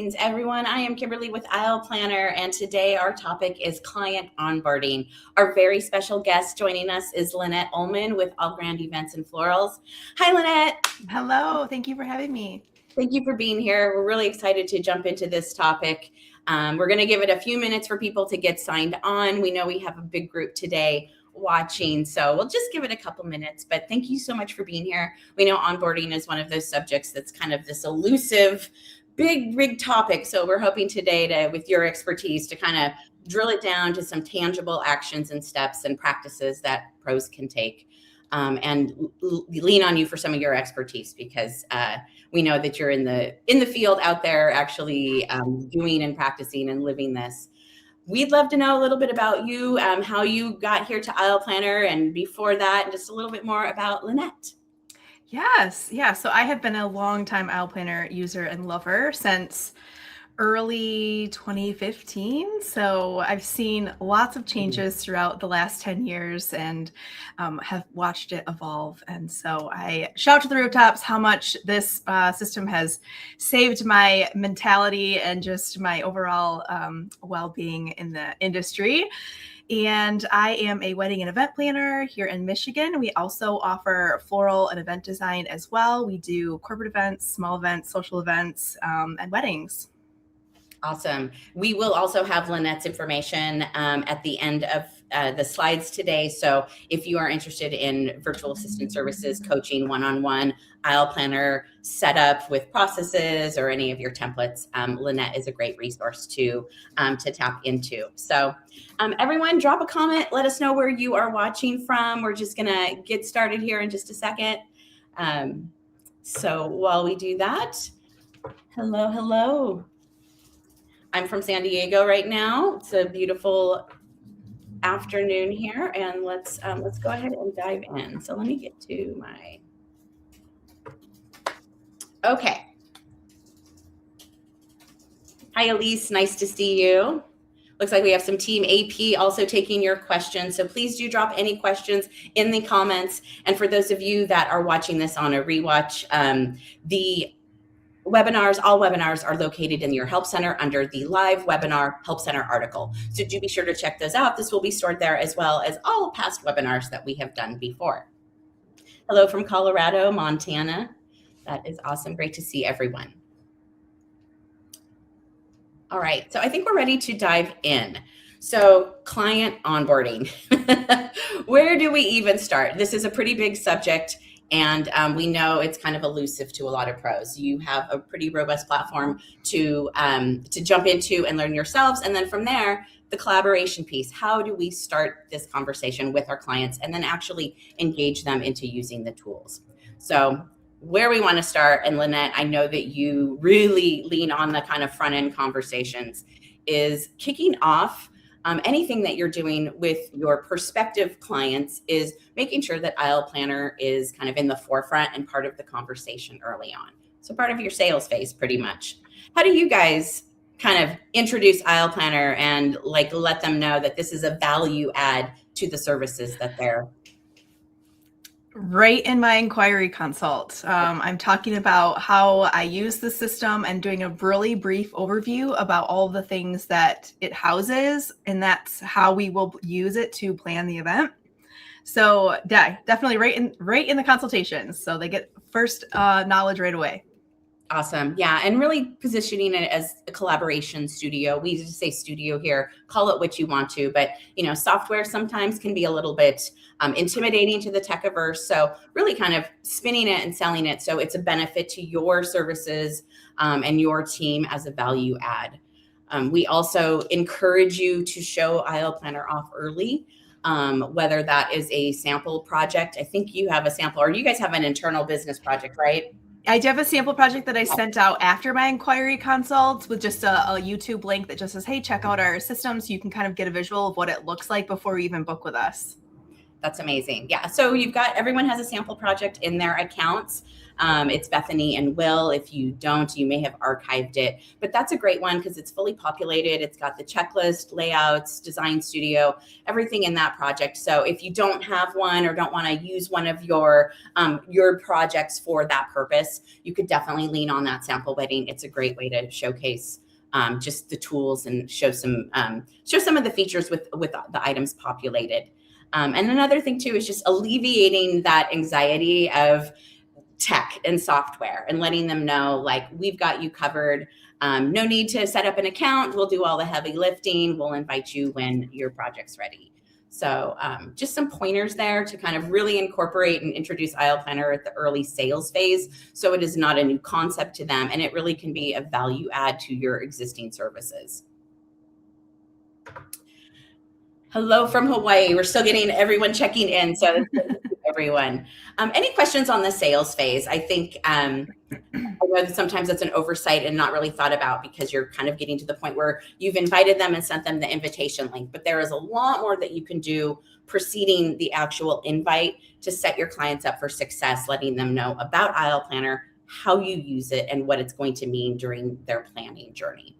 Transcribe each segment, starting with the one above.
Greetings, everyone. I am Kimberly with Aisle Planner, and today our topic is client onboarding. Our very special guest joining us is Lynette Ullman with All Grand Events and Florals. Hi, Lynette. Hello. Thank you for having me. Thank you for being here. We're really excited to jump into this topic. We're going to give it a few minutes for people to get signed on. We know we have a big group today watching, so we'll just give it a couple minutes, but thank you so much for being here. We know onboarding is one of those subjects that's kind of this elusive, big topic, so we're hoping today to, with your expertise, to kind of drill it down to some tangible actions and steps and practices that pros can take, and lean on you for some of your expertise, because we know that you're in the field out there actually doing and practicing and living this. We'd love to know a little bit about you, how you got here to Aisle Planner, and before that, just a little bit more about Lynette. Yes. Yeah. So I have been a longtime Aisle Planner user and lover since early 2015. So I've seen lots of changes throughout the last 10 years and have watched it evolve. And so I shout to the rooftops how much this system has saved my mentality and just my overall well-being in the industry. And I am a wedding and event planner here in Michigan. We also offer floral and event design as well. We do corporate events, small events, social events, and weddings. Awesome. We will also have Lynette's information at the end of the slides today. So if you are interested in virtual assistant services, coaching, one-on-one, Aisle Planner setup with processes or any of your templates, Lynette is a great resource to tap into. So everyone, drop a comment. Let us know where you are watching from. We're just going to get started here in just a second. So while we do that, hello. I'm from San Diego right now. It's a beautiful afternoon here, and let's go ahead and dive in. So let me get to my. Okay. Hi, Elise. Nice to see you. Looks like we have some Team AP also taking your questions. So please do drop any questions in the comments. And for those of you that are watching this on a rewatch, all webinars are located in your Help Center under the live webinar Help Center article. So do be sure to check those out. This will be stored there, as well as all past webinars that we have done before. Hello from Colorado, Montana. That is awesome. Great to see everyone. All right, so I think we're ready to dive in. So client onboarding. Where do we even start? This is a pretty big subject. And we know it's kind of elusive to a lot of pros. You have a pretty robust platform to jump into and learn yourselves. And then from there, the collaboration piece. How do we start this conversation with our clients and then actually engage them into using the tools? So where we want to start, and Lynette, I know that you really lean on the kind of front end conversations, is kicking off anything that you're doing with your prospective clients is making sure that Aisle Planner is kind of in the forefront and part of the conversation early on. So part of your sales phase, pretty much. How do you guys kind of introduce Aisle Planner and let them know that this is a value add to the services that they're? Right in my inquiry consult, I'm talking about how I use the system and doing a really brief overview about all the things that it houses, and that's how we will use it to plan the event. So yeah, definitely right in the consultations, so they get first knowledge right away. Awesome. Yeah. And really positioning it as a collaboration studio. We just say studio here, call it what you want to, but software sometimes can be a little bit intimidating to the tech averse. So really kind of spinning it and selling it so it's a benefit to your services and your team as a value add. We also encourage you to show Aisle Planner off early, whether that is a sample project. I think you have a sample, or you guys have an internal business project, right? I do have a sample project that I sent out after my inquiry consults with just a YouTube link that just says, hey, check out our system, so you can kind of get a visual of what it looks like before you even book with us. That's amazing. Yeah. So everyone has a sample project in their accounts. It's Bethany and Will. If you don't, you may have archived it, but that's a great one because it's fully populated. It's got the checklist, layouts, design studio, everything in that project. So if you don't have one or don't want to use one of your projects for that purpose, you could definitely lean on that sample wedding. It's a great way to showcase just the tools and show some of the features with the items populated. And another thing too is just alleviating that anxiety of tech and software and letting them know, like, we've got you covered. No need to set up an account. We'll do all the heavy lifting. We'll invite you when your project's ready. So just some pointers there to kind of really incorporate and introduce Aisle Planner at the early sales phase. So it is not a new concept to them, and it really can be a value add to your existing services. Hello from Hawaii. We're still getting everyone checking in. So thank you, everyone. Any questions on the sales phase? I think I know that sometimes it's an oversight and not really thought about because you're kind of getting to the point where you've invited them and sent them the invitation link. But there is a lot more that you can do preceding the actual invite to set your clients up for success, letting them know about Aisle Planner, how you use it, and what it's going to mean during their planning journey.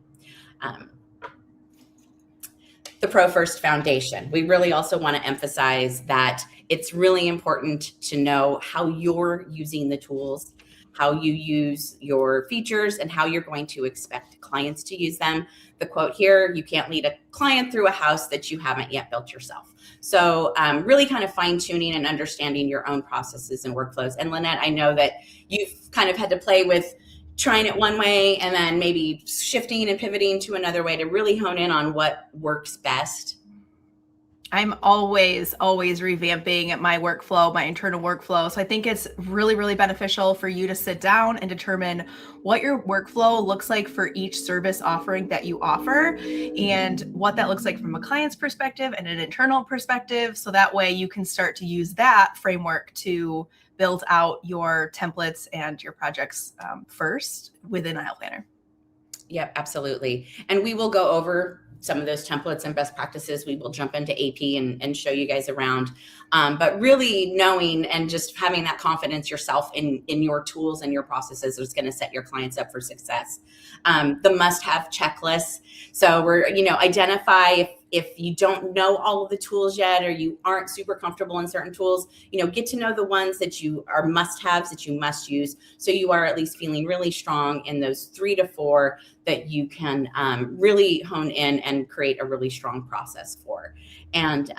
The Pro First Foundation. We really also want to emphasize that it's really important to know how you're using the tools, how you use your features, and how you're going to expect clients to use them. The quote here, you can't lead a client through a house that you haven't yet built yourself. So really kind of fine tuning and understanding your own processes and workflows. And Lynette, I know that you've kind of had to play with trying it one way and then maybe shifting and pivoting to another way to really hone in on what works best. I'm always revamping my workflow, my internal workflow. So I think it's really, really beneficial for you to sit down and determine what your workflow looks like for each service offering that you offer and what that looks like from a client's perspective and an internal perspective. So that way you can start to use that framework to build out your templates and your projects first within Aisle Planner. Yep, absolutely. And we will go over some of those templates and best practices. We will jump into AP and show you guys around. But really knowing and just having that confidence yourself in your tools and your processes is going to set your clients up for success. The must-have checklists. So we're, identify if you don't know all of the tools yet, or you aren't super comfortable in certain tools, get to know the ones that you are must-haves that you must use. So you are at least feeling really strong in those 3 to 4 that you can really hone in and create a really strong process for. And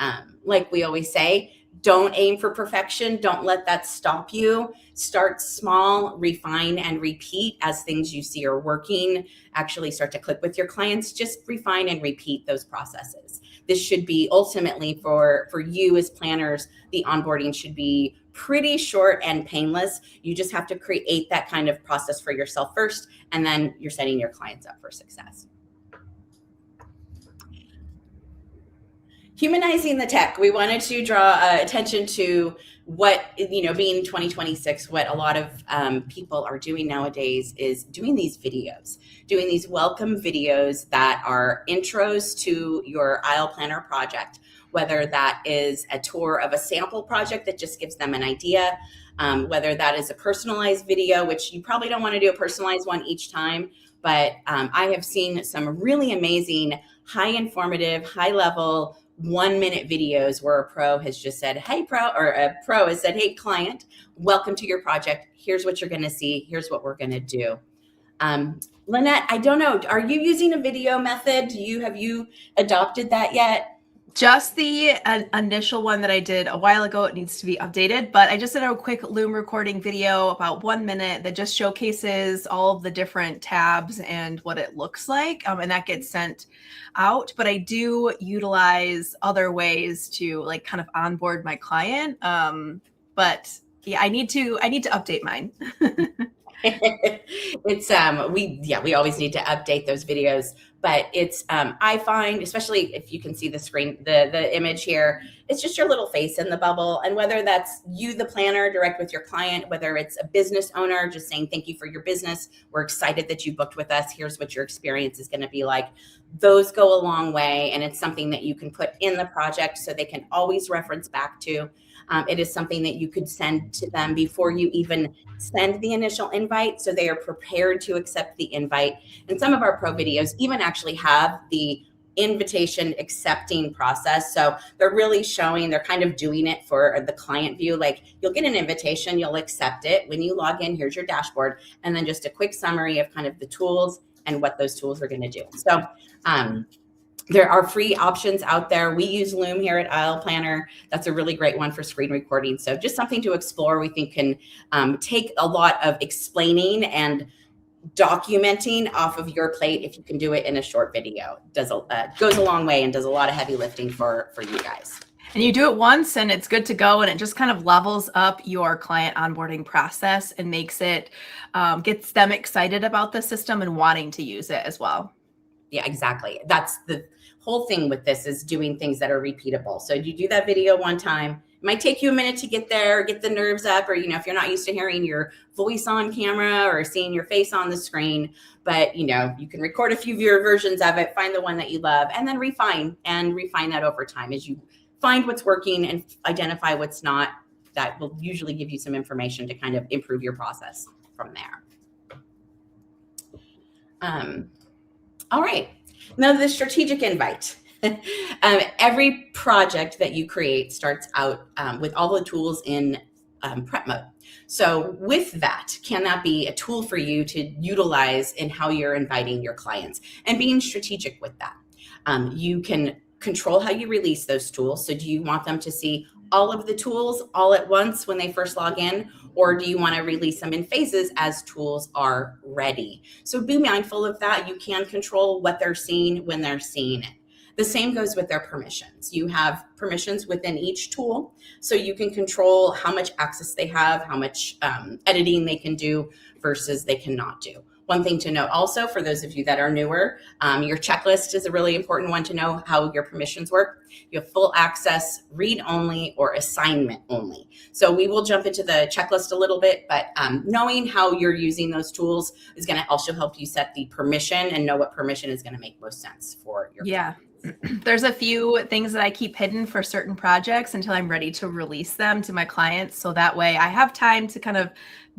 like we always say, don't aim for perfection. Don't let that stop you. Start small, refine, and repeat as things you see are working actually start to click with your clients. Just refine and repeat those processes. This should be ultimately for you as planners, the onboarding should be pretty short and painless. You just have to create that kind of process for yourself first, and then you're setting your clients up for success. Humanizing the tech. We wanted to draw attention to what, being 2026, what a lot of people are doing nowadays is doing these videos, doing these welcome videos that are intros to your Aisle Planner project, whether that is a tour of a sample project that just gives them an idea, whether that is a personalized video, which you probably don't want to do a personalized one each time, but I have seen some really amazing, high informative, high level 1-minute videos where a pro has just said, hey, a pro has said, hey, client, welcome to your project. Here's what you're going to see. Here's what we're going to do. Lynette, I don't know. Are you using a video method? Have you adopted that yet? Just the initial one that I did a while ago. It needs to be updated, but I just did a quick Loom recording video, about 1 minute, that just showcases all of the different tabs and what it looks like. And that gets sent out, but I do utilize other ways to kind of onboard my client. But yeah, I need to update mine. It's we always need to update those videos, but it's I find, especially if you can see the screen, the image here, it's just your little face in the bubble. And whether that's you, the planner, direct with your client, whether it's a business owner just saying thank you for your business, we're excited that you booked with us, here's what your experience is going to be like, those go a long way. And it's something that you can put in the project so they can always reference back to. It is something that you could send to them before you even send the initial invite, so they are prepared to accept the invite. And some of our pro videos even actually have the invitation accepting process. So they're really showing, they're kind of doing it for the client view. Like, you'll get an invitation, you'll accept it. When you log in, here's your dashboard, and then just a quick summary of kind of the tools and what those tools are going to do. So there are free options out there. We use Loom here at Aisle Planner. That's a really great one for screen recording. So just something to explore. We think can take a lot of explaining and documenting off of your plate if you can do it in a short video. It goes a long way and does a lot of heavy lifting for you guys. And you do it once and it's good to go, and it just kind of levels up your client onboarding process and makes it, gets them excited about the system and wanting to use it as well. Yeah, exactly. That's the whole thing with this, is doing things that are repeatable. So you do that video one time, it might take you a minute to get there, get the nerves up, or, if you're not used to hearing your voice on camera or seeing your face on the screen, but you can record a few of your versions of it, find the one that you love, and then refine that over time as you find what's working and identify what's not. That will usually give you some information to kind of improve your process from there. All right. Now, the strategic invite. Every project that you create starts out with all the tools in prep mode. So with that, can that be a tool for you to utilize in how you're inviting your clients and being strategic with that? You can control how you release those tools. So do you want them to see all of the tools all at once when they first log in? Or do you want to release them in phases as tools are ready? So be mindful of that. You can control what they're seeing when they're seeing it. The same goes with their permissions. You have permissions within each tool, so you can control how much access they have, how much editing they can do versus they cannot do. One thing to note also, for those of you that are newer, your checklist is a really important one to know how your permissions work. You have full access, read only, or assignment only. So we will jump into the checklist a little bit, but knowing how you're using those tools is going to also help you set the permission and know what permission is going to make most sense for your client. There's a few things that I keep hidden for certain projects until I'm ready to release them to my clients. So that way I have time to kind of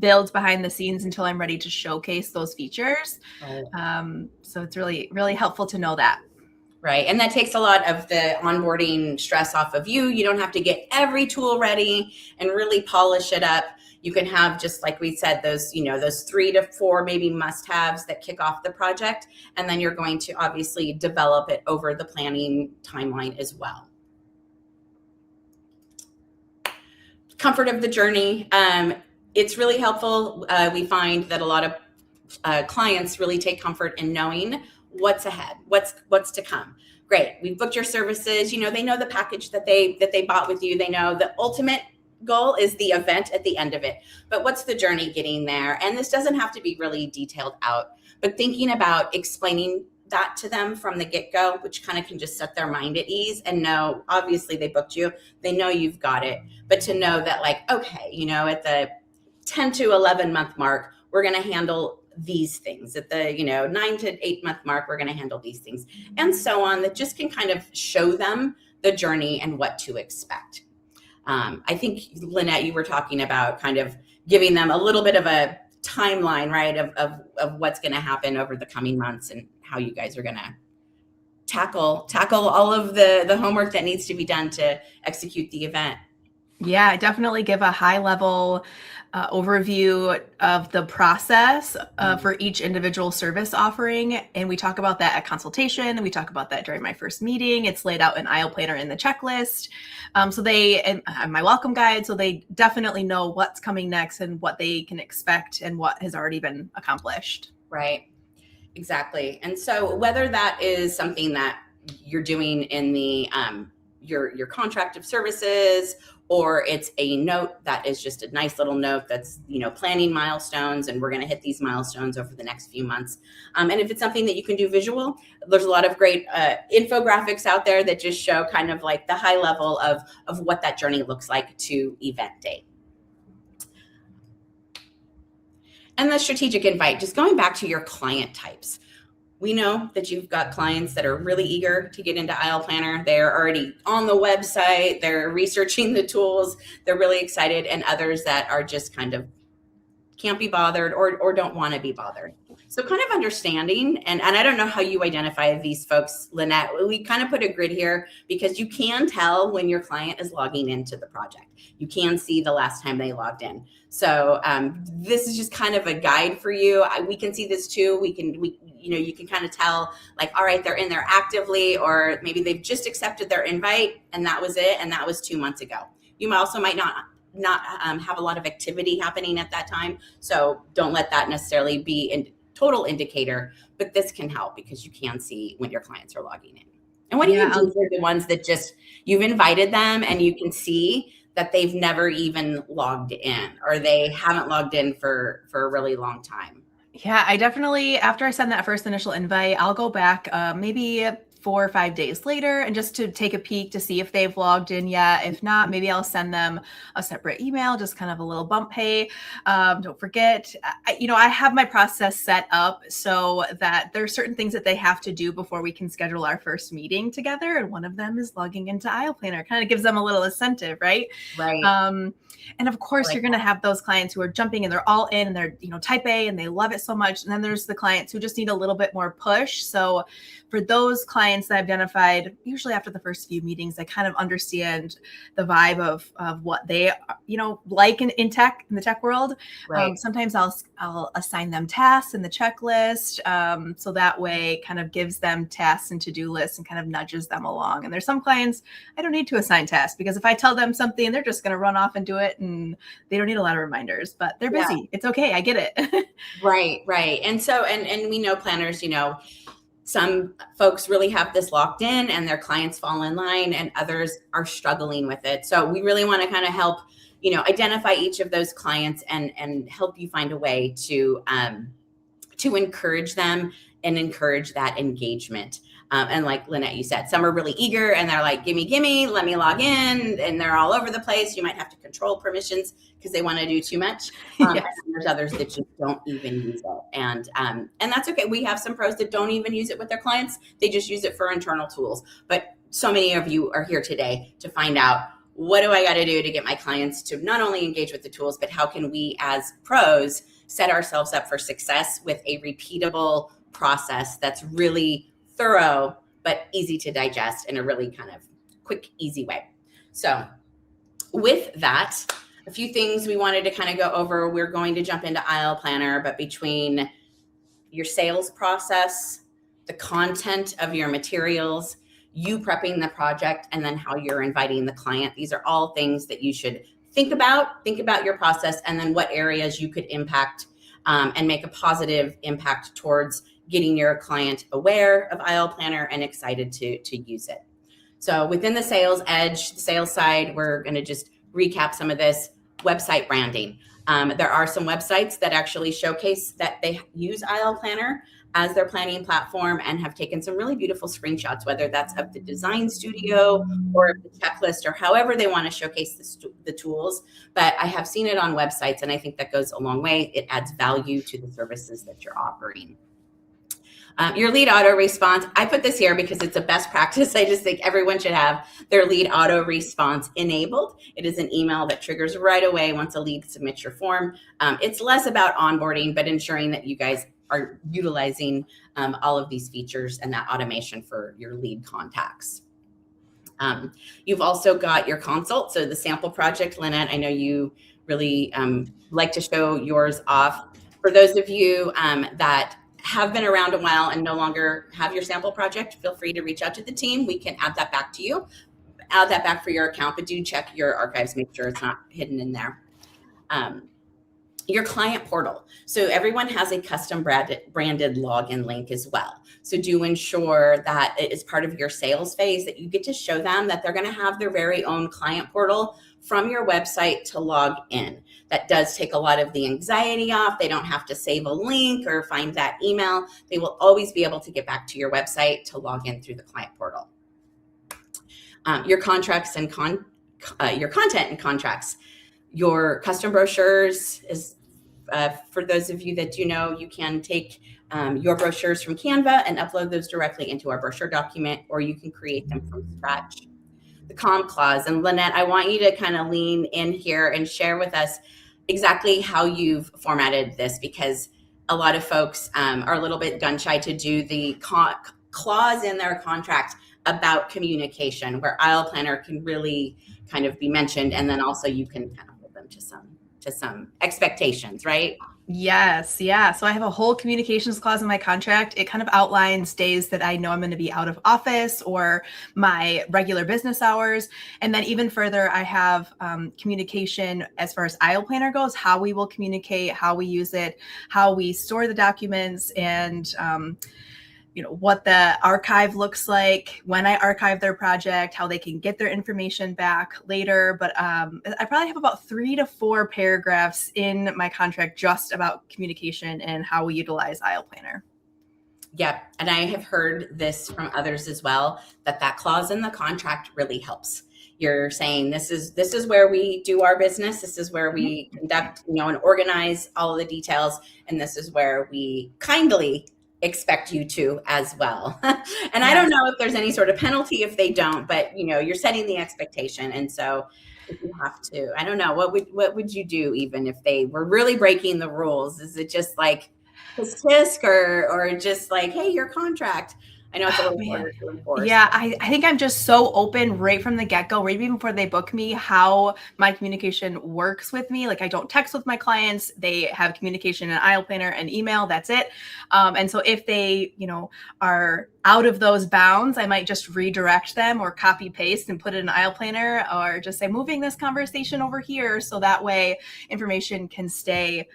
build behind the scenes until I'm ready to showcase those features. So it's really, really helpful to know that. Right. And that takes a lot of the onboarding stress off of you. You don't have to get every tool ready and really polish it up. You can have, just like we said, those 3 to 4 maybe must-haves that kick off the project. And then you're going to obviously develop it over the planning timeline as well. Comfort of the journey. It's really helpful. We find that a lot of clients really take comfort in knowing what's ahead, what's to come. Great. We've booked your services. They know the package that they bought with you. They know the ultimate goal is the event at the end of it, but what's the journey getting there? And this doesn't have to be really detailed out, but thinking about explaining that to them from the get-go, which kind of can just set their mind at ease and know, obviously they booked you, they know you've got it, but to know that, like, okay, at the 10 to 11 month mark, we're going to handle these things. At the 9 to 8 month mark, we're going to handle these things, and so on. That just can kind of show them the journey and what to expect. I think, Lynette, you were talking about kind of giving them a little bit of a timeline, right, of what's going to happen over the coming months and how you guys are going to tackle all of the homework that needs to be done to execute the event. Yeah, definitely give a high level overview of the process for each individual service offering. And we talk about that at consultation, and we talk about that during my first meeting. It's laid out in Aisle Planner in the checklist. So and my welcome guide, so they definitely know what's coming next and what they can expect and what has already been accomplished. Right. Exactly. And so whether that is something that you're doing in the your contract of services, or it's a note that is just a nice little note that's, planning milestones, and we're going to hit these milestones over the next few months. And if it's something that you can do visual, there's a lot of great infographics out there that just show kind of like the high level of what that journey looks like to event date. And the strategic invite, just going back to your client types. We know that you've got clients that are really eager to get into Aisle Planner. They're already on the website, they're researching the tools, they're really excited, and others that are just kind of can't be bothered or don't want to be bothered. So kind of understanding, and I don't know how you identify these folks, Lynette. We kind of put a grid here because you can tell when your client is logging into the project. You can see the last time they logged in. So this is just kind of a guide for you. We can see this too. You can kind of tell, like, all right, they're in there actively, or maybe they've just accepted their invite and that was it, and that was 2 months ago. You also might not have a lot of activity happening at that time, so don't let that necessarily be a total indicator, but this can help because you can see when your clients are logging in. And what do you do for the ones that just, you've invited them and you can see that they've never even logged in, or they haven't logged in for a really long time? Yeah, I definitely, after I send that first initial invite, I'll go back maybe 4 or 5 days later and just to take a peek to see if they've logged in yet. If not, maybe I'll send them a separate email, just kind of a little bump. Hey, don't forget, I have my process set up so that there are certain things that they have to do before we can schedule our first meeting together. And one of them is logging into Aisle Planner. Kind of gives them a little incentive, right? Right. And of course, you're going to have those clients who are jumping and they're all in and they're, type A and they love it so much. And then there's the clients who just need a little bit more push. So for those clients that I've identified, usually after the first few meetings, I kind of understand the vibe of what they, like in the tech world. Right. Sometimes I'll assign them tasks in the checklist. So that way kind of gives them tasks and to-do lists and kind of nudges them along. And there's some clients I don't need to assign tasks because if I tell them something, they're just going to run off and do it. And they don't need a lot of reminders, but they're busy. Yeah. It's okay. I get it. Right. And so, and we know planners, some folks really have this locked in and their clients fall in line and others are struggling with it. So we really want to kind of help, identify each of those clients and help you find a way to encourage them and encourage that engagement. And like Lynette, you said, some are really eager and they're like, gimme, let me log in. And they're all over the place. You might have to control permissions because they want to do too much. Yes. And there's others that just don't even use it. And that's okay. We have some pros that don't even use it with their clients. They just use it for internal tools. But so many of you are here today to find out, what do I got to do to get my clients to not only engage with the tools, but how can we as pros set ourselves up for success with a repeatable process that's really thorough, but easy to digest in a really kind of quick, easy way. So with that, a few things we wanted to kind of go over. We're going to jump into Aisle Planner, but between your sales process, the content of your materials, you prepping the project, and then how you're inviting the client. These are all things that you should think about your process, and then what areas you could impact and make a positive impact towards getting your client aware of Aisle Planner and excited to use it. So within the sales edge, the sales side, we're going to just recap some of this. Website branding. There are some websites that actually showcase that they use Aisle Planner as their planning platform and have taken some really beautiful screenshots, whether that's of the design studio or the checklist or however they want to showcase the tools. But I have seen it on websites, and I think that goes a long way. It adds value to the services that you're offering. Your lead auto response, I put this here because it's a best practice. I just think everyone should have their lead auto response enabled. It is an email that triggers right away once a lead submits your form. It's less about onboarding, but ensuring that you guys are utilizing all of these features and that automation for your lead contacts. You've also got your consult. So the sample project, Lynette, I know you really like to show yours off. For those of you that have been around a while and no longer have your sample project, feel free to reach out to the team. We can add that back to you, add that back for your account, but do check your archives, make sure it's not hidden in there. Your client portal. So everyone has a custom branded login link as well. So do ensure that it is part of your sales phase, that you get to show them that they're going to have their very own client portal from your website to log in. That does take a lot of the anxiety off. They don't have to save a link or find that email. They will always be able to get back to your website to log in through the client portal. Your contracts and your content and contracts. Your custom brochures is, for those of you that do know, you can take your brochures from Canva and upload those directly into our brochure document, or you can create them from scratch. The COM clause. And Lynette, I want you to kind of lean in here and share with us exactly how you've formatted this, because a lot of folks are a little bit gun shy to do the clause in their contract about communication, where aisle planner can really kind of be mentioned, and then also you can kind of hold them to some expectations, right? Yes. Yeah. So I have a whole communications clause in my contract. It kind of outlines days that I know I'm going to be out of office or my regular business hours. And then even further, I have communication as far as aisle planner goes, how we will communicate, how we use it, how we store the documents, and what the archive looks like when I archive their project, how they can get their information back later. But I probably have about 3 to 4 paragraphs in my contract just about communication and how we utilize aisle planner. Yep. And I have heard this from others as well, that clause in the contract really helps. You're saying this is where we do our business. This is where we conduct, and organize all of the details. And this is where we kindly expect you to as well. And yes. I don't know if there's any sort of penalty if they don't, but you're setting the expectation. And so if you have to, I don't know, what would you do even if they were really breaking the rules? Is it just like tisk or just like, hey, your contract? I know it's a little harder to enforce. Yeah, I think I'm just so open right from the get-go, right even before they book me, how my communication works with me. Like, I don't text with my clients. They have communication in aisle planner and email. That's it. And so if they, are out of those bounds, I might just redirect them or copy paste and put it in aisle planner, or just say, moving this conversation over here. So that way information can stay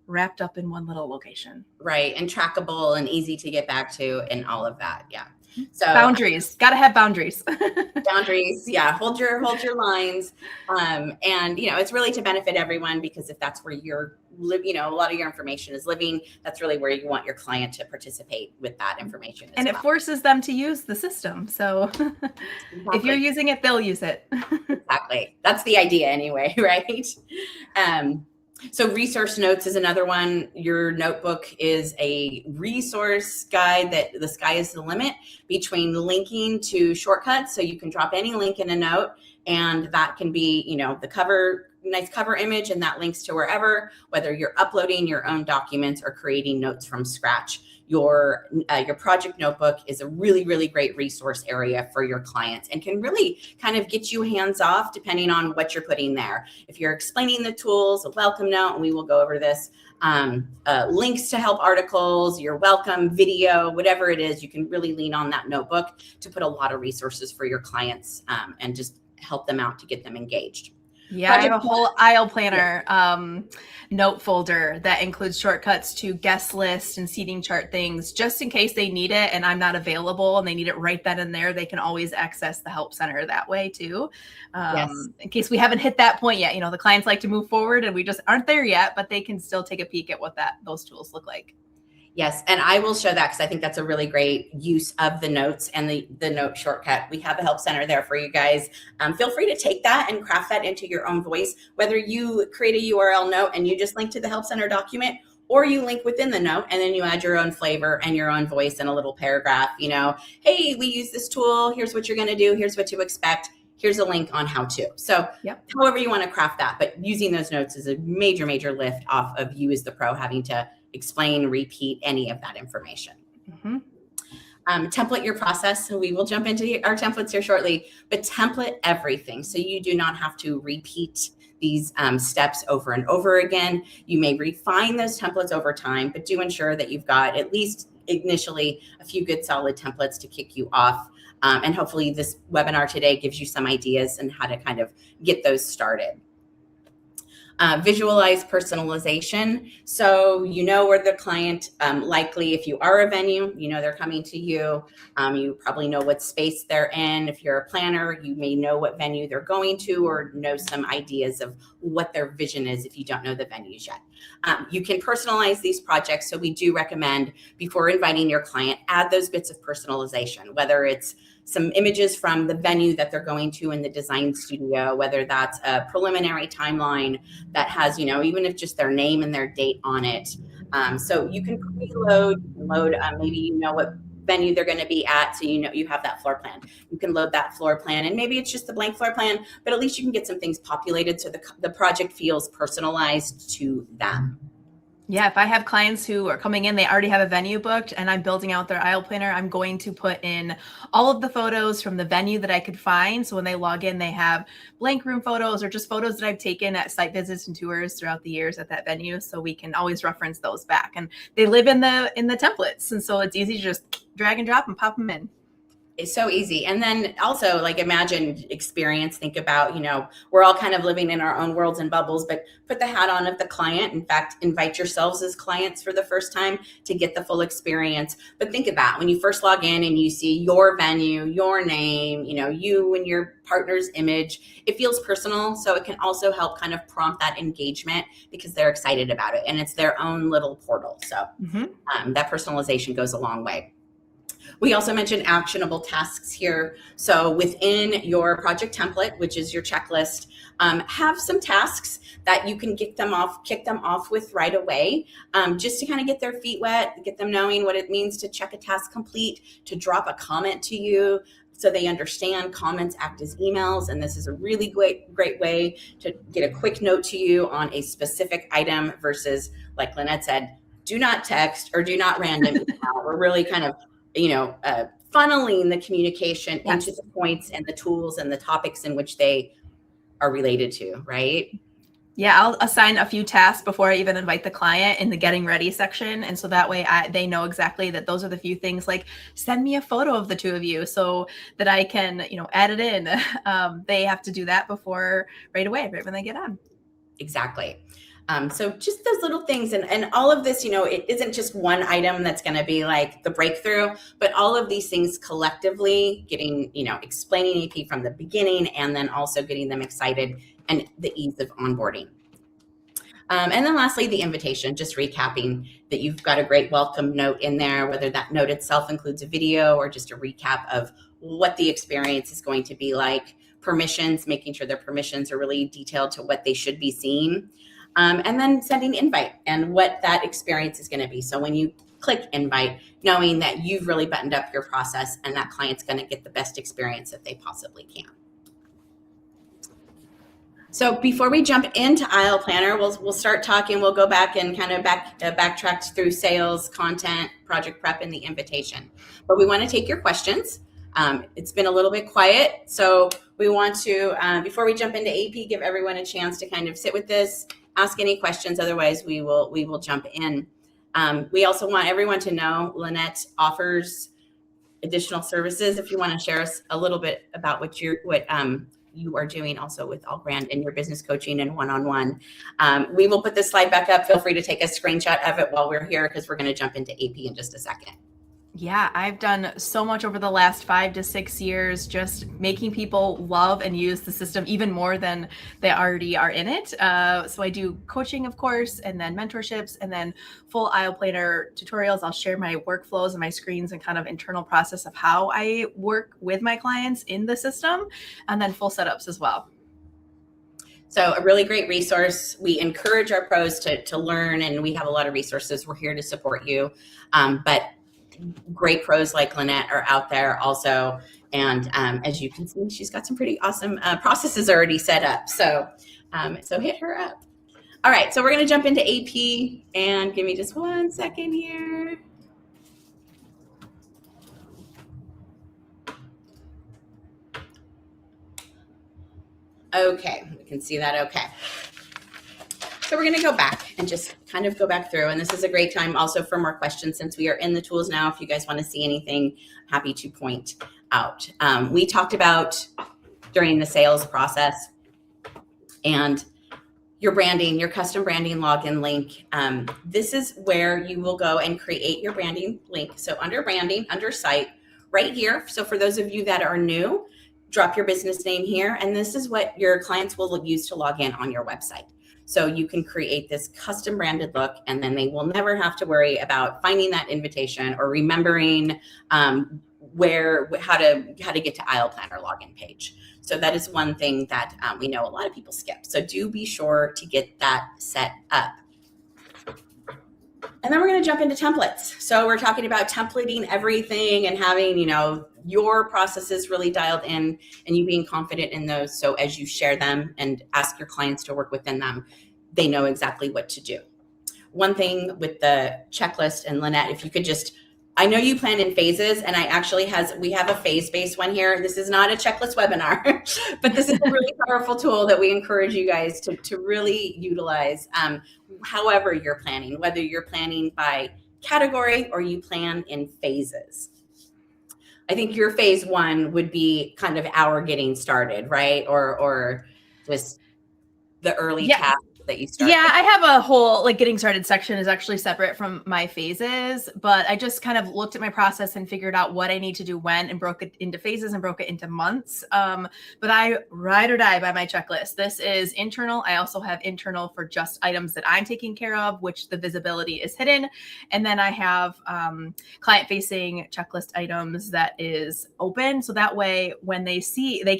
wrapped up in one little location. Right. And trackable and easy to get back to and all of that. Yeah. So boundaries, got to have boundaries. Boundaries. Yeah. Hold your lines. And it's really to benefit everyone, because if that's where you're a lot of your information is living, that's really where you want your client to participate with that information. And it forces them to use the system. So if you're using it, they'll use it. Exactly. That's the idea anyway. Right. So resource notes is another one. Your notebook is a resource guide that the sky is the limit between linking to shortcuts. So you can drop any link in a note, and that can be, the nice cover image, and that links to wherever, whether you're uploading your own documents or creating notes from scratch. Your project notebook is a really, really great resource area for your clients, and can really kind of get you hands off depending on what you're putting there. If you're explaining the tools, a welcome note, and we will go over this, links to help articles, your welcome video, whatever it is, you can really lean on that notebook to put a lot of resources for your clients, and just help them out to get them engaged. Yeah, I have a whole aisle planner note folder that includes shortcuts to guest list and seating chart things, just in case they need it and I'm not available and they need it right then and there. They can always access the help center that way too. Yes. In case we haven't hit that point yet, the clients like to move forward and we just aren't there yet, but they can still take a peek at what those tools look like. Yes. And I will show that, because I think that's a really great use of the notes and the note shortcut. We have a help center there for you guys. Feel free to take that and craft that into your own voice, whether you create a URL note and you just link to the help center document, or you link within the note and then you add your own flavor and your own voice in a little paragraph. Hey, we use this tool. Here's what you're going to do. Here's what to expect. Here's a link on how to. So however you want to craft that, but using those notes is a major, major lift off of you as the pro having to explain, repeat any of that information. Mm-hmm. Template your process. So we will jump into our templates here shortly, but template everything. So you do not have to repeat these steps over and over again. You may refine those templates over time, but do ensure that you've got at least initially a few good solid templates to kick you off. And hopefully this webinar today gives you some ideas on how to kind of get those started. Visualize personalization. So you know where the client, likely if you are a venue, you know they're coming to you. You probably know what space they're in. If you're a planner, you may know what venue they're going to or know some ideas of what their vision is if you don't know the venues yet. You can personalize these projects. So we do recommend before inviting your client, add those bits of personalization, whether it's some images from the venue that they're going to in the design studio, whether that's a preliminary timeline that has, even if just their name and their date on it. So you can preload, load, maybe you know what venue they're going to be at, so you have that floor plan. You can load that floor plan, and maybe it's just the blank floor plan, but at least you can get some things populated so the project feels personalized to them. Yeah, if I have clients who are coming in, they already have a venue booked and I'm building out their aisle planner, I'm going to put in all of the photos from the venue that I could find. So when they log in, they have blank room photos or just photos that I've taken at site visits and tours throughout the years at that venue. So we can always reference those back. And they live in the templates. And so it's easy to just drag and drop and pop them in. It's so easy. And then also, like, imagine experience, think about, we're all kind of living in our own worlds and bubbles, but put the hat on of the client. In fact, invite yourselves as clients for the first time to get the full experience. But think about when you first log in and you see your venue, your name, you and your partner's image, it feels personal. So it can also help kind of prompt that engagement because they're excited about it and it's their own little portal. So that personalization goes a long way. We also mentioned actionable tasks here. So within your project template, which is your checklist, have some tasks that you can kick them off with right away, just to kind of get their feet wet, get them knowing what it means to check a task complete, to drop a comment to you, so they understand comments act as emails. And this is a really great way to get a quick note to you on a specific item versus, like Lynette said, do not text or do not random email. We're really kind of funneling the communication into the points and the tools and the topics in which they are related to, right? Yeah, I'll assign a few tasks before I even invite the client in the getting ready section. And so that way they know exactly that those are the few things, like send me a photo of the two of you so that I can, add it in. They have to do that right when they get on. Exactly. So just those little things and all of this, it isn't just one item that's going to be like the breakthrough, but all of these things collectively getting, explaining AP from the beginning and then also getting them excited and the ease of onboarding. And then lastly, the invitation, just recapping that you've got a great welcome note in there, whether that note itself includes a video or just a recap of what the experience is going to be like, permissions, making sure their permissions are really detailed to what they should be seeing. And then sending invite and what that experience is going to be. So when you click invite, knowing that you've really buttoned up your process and that client's going to get the best experience that they possibly can. So before we jump into Aisle Planner, we'll start talking. We'll go back and kind of backtrack through sales, content, project prep, and the invitation. But we want to take your questions. It's been a little bit quiet, so we want to, before we jump into AP, give everyone a chance to kind of sit with this, ask any questions. Otherwise, we will jump in. We also want everyone to know Lynette offers additional services. If you want to share us a little bit about what you are doing also with All Brand in your business coaching and one-on-one. We will put this slide back up. Feel free to take a screenshot of it while we're here because we're going to jump into AP in just a second. Yeah, I've done so much over the last 5 to 6 years, just making people love and use the system even more than they already are in it. So I do coaching, of course, and then mentorships, and then full aisle planner tutorials. I'll share my workflows and my screens and kind of internal process of how I work with my clients in the system, and then full setups as well. So a really great resource. We encourage our pros to learn, and we have a lot of resources. We're here to support you. But great pros like Lynette are out there also. And as you can see, she's got some pretty awesome processes already set up. So hit her up. All right, so we're going to jump into AP, and give me just 1 second here. Okay, we can see that okay. So we're going to go back and just kind of go back through. And this is a great time also for more questions since we are in the tools now. If you guys want to see anything, happy to point out. We talked about during the sales process and your branding, your custom branding login link. This is where you will go and create your branding link. So under branding, under site, right here. So for those of you that are new, drop your business name here. And this is what your clients will use to log in on your website. So you can create this custom branded look, and then they will never have to worry about finding that invitation or remembering how to get to Aisle Planner login page. So that is one thing that we know a lot of people skip. So do be sure to get that set up. And then we're going to jump into templates. So we're talking about templating everything and having, your processes really dialed in and you being confident in those. So as you share them and ask your clients to work within them, they know exactly what to do. One thing with the checklist, and Lynette, if you could just, I know you plan in phases, and we have a phase-based one here. This is not a checklist webinar, but this is a really powerful tool that we encourage you guys to really utilize. However you're planning, whether you're planning by category or you plan in phases. I think your phase one would be kind of our getting started, right? Or just the early tasks that you start. Yeah, I have a whole getting started section is actually separate from my phases, but I just kind of looked at my process and figured out what I need to do when and broke it into phases and broke it into months. But I ride or die by my checklist. This is internal. I also have internal for just items that I'm taking care of, which the visibility is hidden. And then I have client-facing checklist items that is open. So that way, when they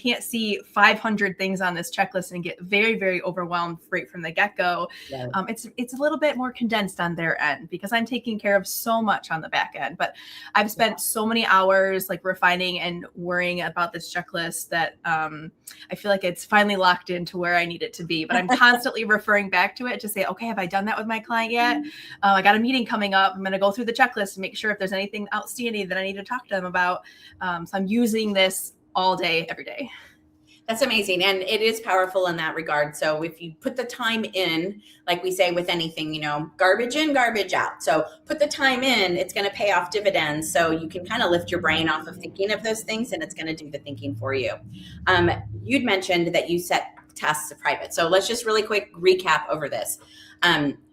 can't see 500 things on this checklist and get very, very overwhelmed right from the get-go. Yeah. It's a little bit more condensed on their end because I'm taking care of so much on the back end. But I've spent so many hours refining and worrying about this checklist that I feel like it's finally locked into where I need it to be. But I'm constantly referring back to it to say, okay, have I done that with my client yet? I got a meeting coming up. I'm going to go through the checklist and make sure if there's anything outstanding that I need to talk to them about. So I'm using this all day, every day. That's amazing. And it is powerful in that regard. So if you put the time in, like we say with anything, garbage in, garbage out. So put the time in, it's going to pay off dividends. So you can kind of lift your brain off of thinking of those things and it's going to do the thinking for you. You'd mentioned that you set tasks to private. So let's just really quick recap over this.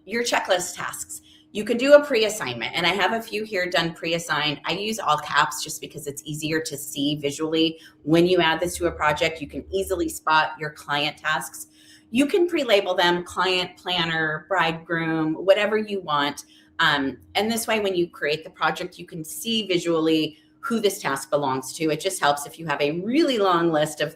Your checklist tasks. You could do a pre-assignment, and I have a few here done pre-assigned. I use all caps just because it's easier to see visually. When you add this to a project, you can easily spot your client tasks. You can pre-label them client, planner, bridegroom, whatever you want. And this way, when you create the project, you can see visually who this task belongs to. It just helps if you have a really long list of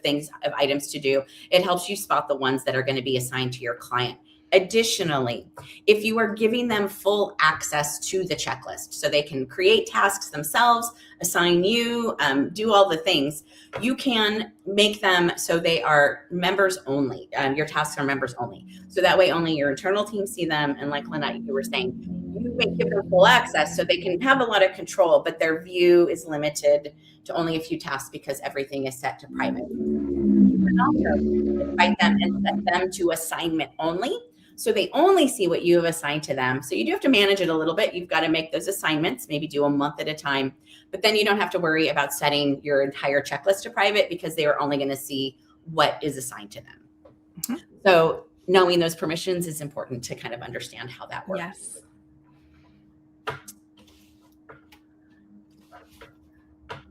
items to do. It helps you spot the ones that are going to be assigned to your client. Additionally, if you are giving them full access to the checklist so they can create tasks themselves, assign you, do all the things, you can make them so they are members only. Your tasks are members only. So that way only your internal team see them. And like Lynette, you were saying, you may give them full access so they can have a lot of control, but their view is limited to only a few tasks because everything is set to private. You can also invite them and set them to assignment only. So they only see what you have assigned to them. So you do have to manage it a little bit. You've got to make those assignments, maybe do a month at a time, but then you don't have to worry about setting your entire checklist to private because they are only going to see what is assigned to them. Mm-hmm. So knowing those permissions is important to kind of understand how that works. Yes.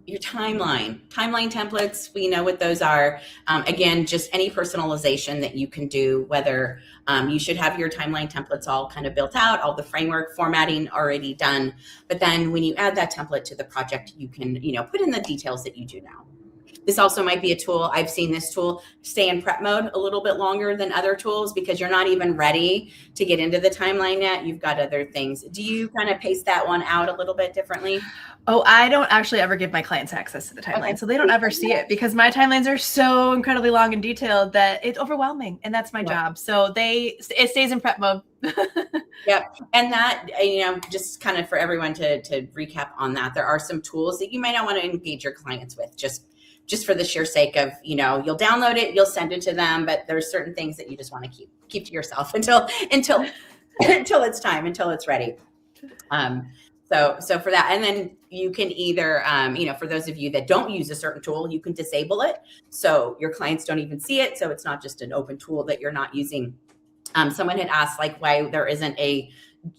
Your timeline templates, we know what those are. Again, just any personalization that you can do, whether you should have your timeline templates all kind of built out, all the framework formatting already done. But then when you add that template to the project, you can, put in the details that you do now. This also might be a tool. I've seen this tool stay in prep mode a little bit longer than other tools because you're not even ready to get into the timeline yet. You've got other things. Do you kind of pace that one out a little bit differently? Oh, I don't actually ever give my clients access to the timeline. Okay. So they don't ever see it because my timelines are so incredibly long and detailed that it's overwhelming. And that's my job. So it stays in prep mode. Yep. And that, just kind of for everyone to recap on that, there are some tools that you might not want to engage your clients with just for the sheer sake of, you'll download it, you'll send it to them, but there's certain things that you just want to keep to yourself until it's time, until it's ready. So for that, and then you can either, for those of you that don't use a certain tool, you can disable it. So your clients don't even see it. So it's not just an open tool that you're not using. Someone had asked like why there isn't a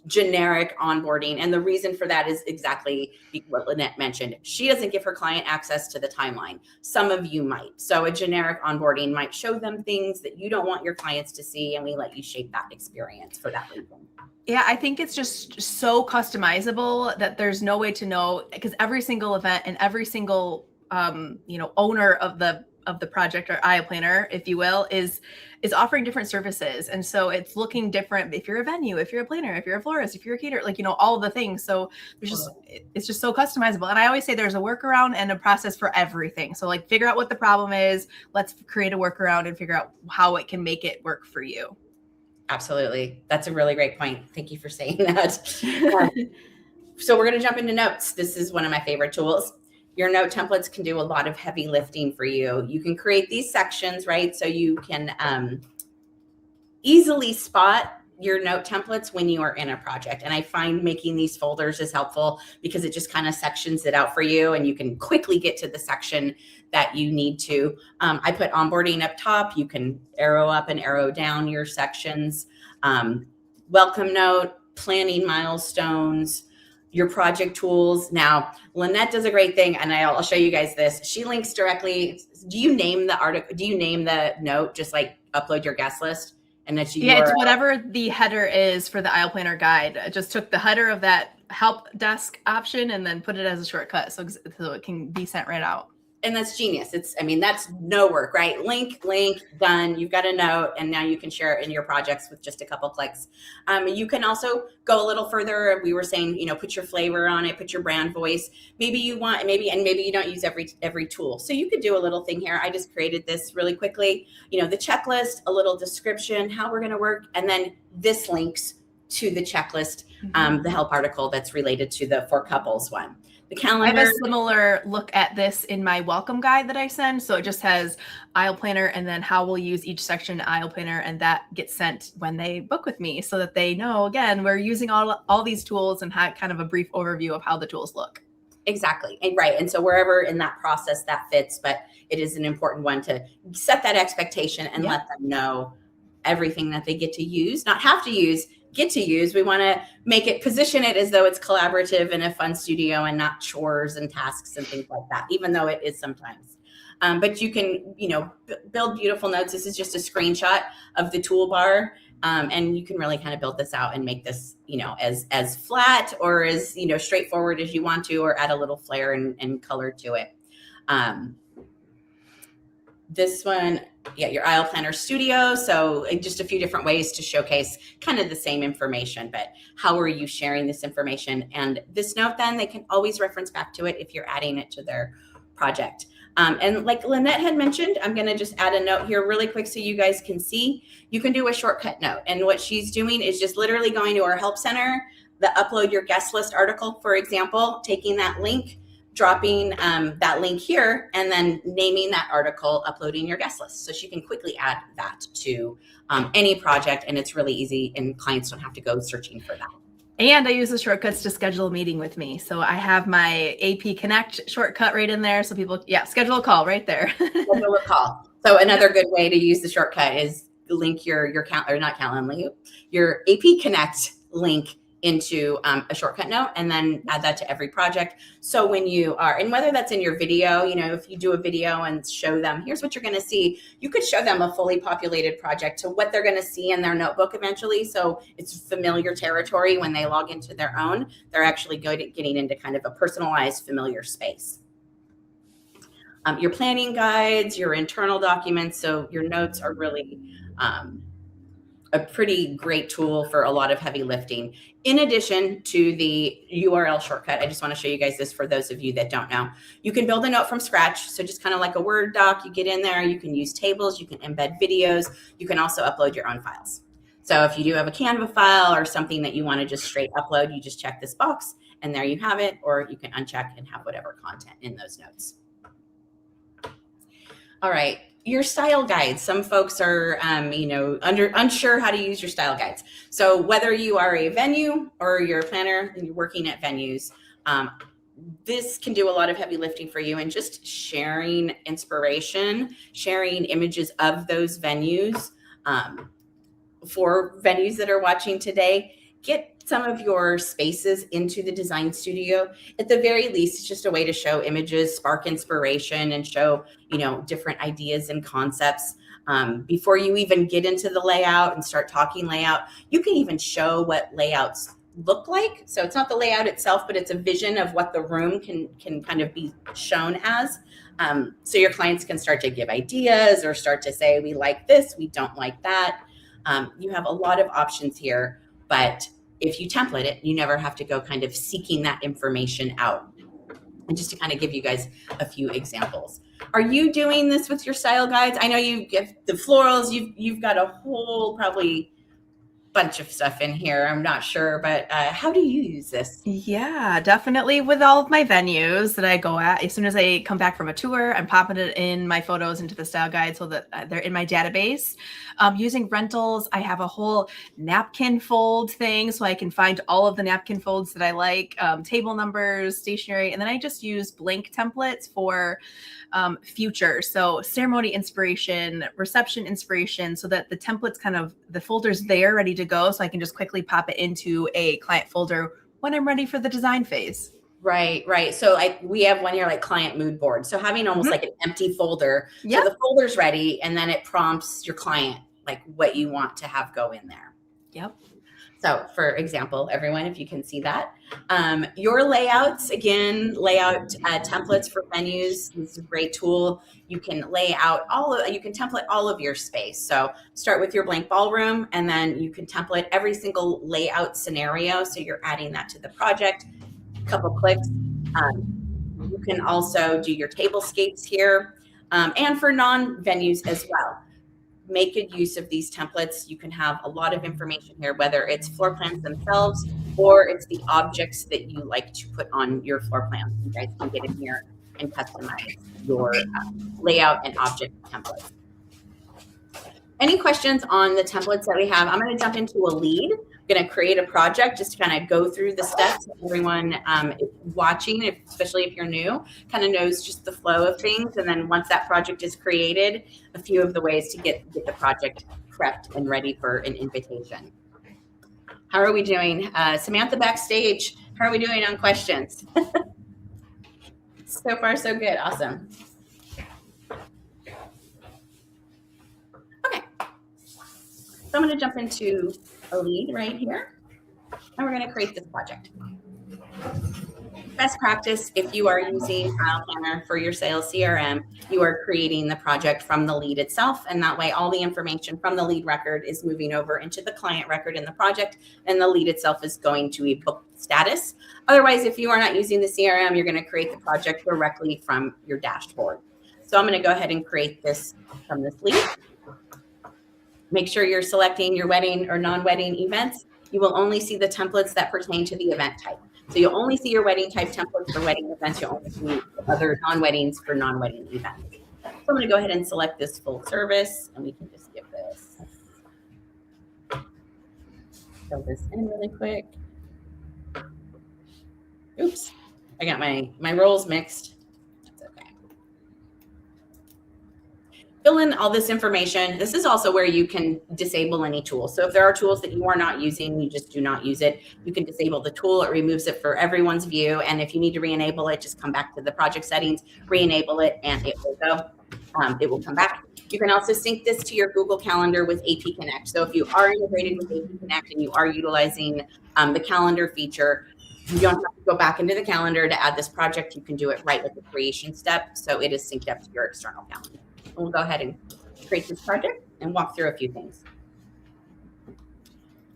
generic onboarding. And the reason for that is exactly what Lynette mentioned. She doesn't give her client access to the timeline. Some of you might. So a generic onboarding might show them things that you don't want your clients to see, and we let you shape that experience for that reason. Yeah, I think it's just so customizable that there's no way to know, because every single event and every single owner of the project or aisle planner, if you will, is offering different services. And so it's looking different if you're a venue, if you're a planner, if you're a florist, if you're a caterer, like, all of the things. So it's just so customizable. And I always say there's a workaround and a process for everything. So like figure out what the problem is. Let's create a workaround and figure out how it can make it work for you. Absolutely. That's a really great point. Thank you for saying that. So we're going to jump into notes. This is one of my favorite tools. Your note templates can do a lot of heavy lifting for you. You can create these sections, right? So you can easily spot your note templates when you are in a project. And I find making these folders is helpful because it just kind of sections it out for you, and you can quickly get to the section that you need to. I put onboarding up top. You can arrow up and arrow down your sections. Welcome note, planning milestones, your project tools. Now, Lynette does a great thing, and I'll show you guys this. She links directly. Do you name the article? Do you name the note? Just like upload your guest list, and that's yeah, it's whatever the header is for the aisle planner guide. I just took the header of that help desk option and then put it as a shortcut, so it can be sent right out. And that's genius. That's no work, right? Link, done. You've got a note, and now you can share it in your projects with just a couple clicks. You can also go a little further. We were saying, put your flavor on it, put your brand voice. Maybe you don't use every tool. So you could do a little thing here. I just created this really quickly. The checklist, a little description, how we're going to work, and then this links to the checklist, the help article that's related to the for couples one. The calendar. I have a similar look at this in my welcome guide that I send. So it just has aisle planner and then how we'll use each section aisle planner, and that gets sent when they book with me so that they know, again, we're using all these tools and have kind of a brief overview of how the tools look. Exactly. And right. And so wherever in that process that fits, but it is an important one to set that expectation and let them know everything that they get to use, not have to use, get to use. We want to position it as though it's collaborative and a fun studio and not chores and tasks and things like that, even though it is sometimes. But you can, build beautiful notes. This is just a screenshot of the toolbar. And you can really kind of build this out and make this, as flat or as, straightforward as you want to, or add a little flair and color to it. This one, your aisle planner studio. So just a few different ways to showcase kind of the same information, but how are you sharing this information? And this note, then they can always reference back to it if you're adding it to their project. And like Lynette had mentioned, I'm going to just add a note here really quick so you guys can see. You can do a shortcut note. And what she's doing is just literally going to our help center, the upload your guest list article, for example, taking that link, dropping that link here, and then naming that article, uploading your guest list. So she can quickly add that to any project, and it's really easy, and clients don't have to go searching for that. And I use the shortcuts to schedule a meeting with me. So I have my AP Connect shortcut right in there. So people, schedule a call right there. Schedule a call. So another good way to use the shortcut is link your AP Connect link into a shortcut note, and then add that to every project. So when you are, and whether that's in your video, if you do a video and show them, here's what you're going to see, you could show them a fully populated project to what they're going to see in their notebook eventually. So it's familiar territory when they log into their own, they're actually good at getting into kind of a personalized, familiar space. Your planning guides, your internal documents. So your notes are really a pretty great tool for a lot of heavy lifting. In addition to the URL shortcut, I just want to show you guys this for those of you that don't know. You can build a note from scratch. So just kind of like a Word doc, you get in there, you can use tables, you can embed videos, you can also upload your own files. So if you do have a Canva file or something that you want to just straight upload, you just check this box and there you have it, or you can uncheck and have whatever content in those notes. All right. Your style guides. Some folks are, unsure how to use your style guides. So whether you are a venue or you're a planner and you're working at venues, this can do a lot of heavy lifting for you, and just sharing inspiration, sharing images of those venues, for venues that are watching today, get some of your spaces into the design studio. At the very least, it's just a way to show images, spark inspiration, and show, different ideas and concepts. Before you even get into the layout and start talking layout, you can even show what layouts look like. So it's not the layout itself, but it's a vision of what the room can kind of be shown as. So your clients can start to give ideas or start to say, we like this, we don't like that. You have a lot of options here, but if you template it, you never have to go kind of seeking that information out. And just to kind of give you guys a few examples. Are you doing this with your style guides? I know you give the florals, you've got a whole probably bunch of stuff in here. I'm not sure, but how do you use this? Yeah, definitely with all of my venues that I go at. As soon as I come back from a tour, I'm popping it in my photos into the style guide so that they're in my database. Using rentals, I have a whole napkin fold thing so I can find all of the napkin folds that I like, table numbers, stationery, and then I just use blank templates for future. So ceremony inspiration, reception inspiration, so that the template's kind of, the folder's there ready to go. So I can just quickly pop it into a client folder when I'm ready for the design phase. Right. So we have one here, like client mood board. So having almost like an empty folder. Yep. So the folder's ready and then it prompts your client, like what you want to have go in there. Yep. So for example, everyone, if you can see that, your layouts, again, layout templates for venues. This is a great tool. You can lay out you can template all of your space. So start with your blank ballroom, and then you can template every single layout scenario. So you're adding that to the project, a couple clicks. You can also do your tablescapes here, and for non-venues as well. Make good use of these templates. You can have a lot of information here, whether it's floor plans themselves or it's the objects that you like to put on your floor plans. You guys can get in here and customize your layout and object templates. Any questions on the templates that we have? I'm going to jump into a lead. I'm going to create a project just to kind of go through the steps. Everyone watching, especially if you're new, kind of knows just the flow of things. And then once that project is created, a few of the ways to get the project prepped and ready for an invitation. How are we doing? Samantha backstage, how are we doing on questions? So far, so good. Awesome. Okay. So I'm going to jump into a lead right here, and we're going to create this project. Best practice, if you are using File Planner for your sales CRM, you are creating the project from the lead itself, and that way all the information from the lead record is moving over into the client record in the project, and the lead itself is going to a book status. Otherwise, if you are not using the CRM, you're going to create the project directly from your dashboard. So I'm going to go ahead and create this from this lead. Make sure you're selecting your wedding or non-wedding events. You will only see the templates that pertain to the event type. So you'll only see your wedding type templates for wedding events. You'll only see other non-weddings for non-wedding events. So I'm going to go ahead and select this full service, and we can just give this. Fill this in really quick. Oops, I got my roles mixed. That's okay. Fill in all this information. This is also where you can disable any tool. So if there are tools that you are not using, you just do not use it. You can disable the tool. It removes it for everyone's view. And if you need to re-enable it, just come back to the project settings, re-enable it, and it will go. It will come back. You can also sync this to your Google Calendar with AP Connect. So if you are integrated with AP Connect and you are utilizing the calendar feature, you don't have to go back into the calendar to add this project. You can do it right with the creation step. So it is synced up to your external calendar. We'll go ahead and create this project and walk through a few things.